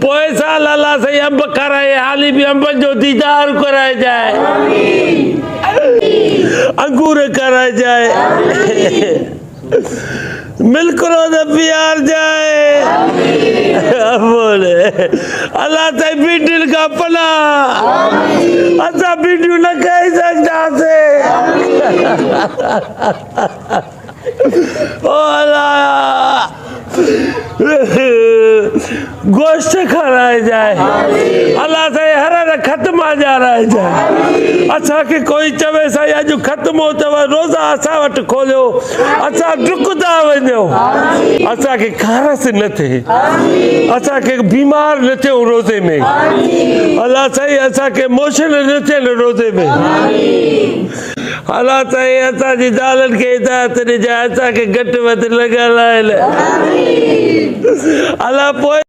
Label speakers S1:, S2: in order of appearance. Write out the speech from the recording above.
S1: पोए साल अल्लाह से अंब कराए हाली भी अंब जो दीदार कराए जाए अंगूर कराए जाए मिल्क रोज़ प्यार जाए बोले अल्लाह ते बीटिल का पला असा बीटियों न कह सकता से ओ अल्लाह गोश्त खाराए जाए अल्लाह से हर खत्म आ जा रहा जाए असा के कोई चवे साईं अज खत्म हो तव रोज़ा असा वट खोलियो असा डुकदा वञो असा के खारस न थे असा के बीमार न थे रोज़े में अल्लाह साईं असा के मोशन न थे रोज़े में अल्लाह साईं असा जी दालन के हिदायत ॾिजाए असा के घट वध लॻल आहिनि अल्लाह पोइ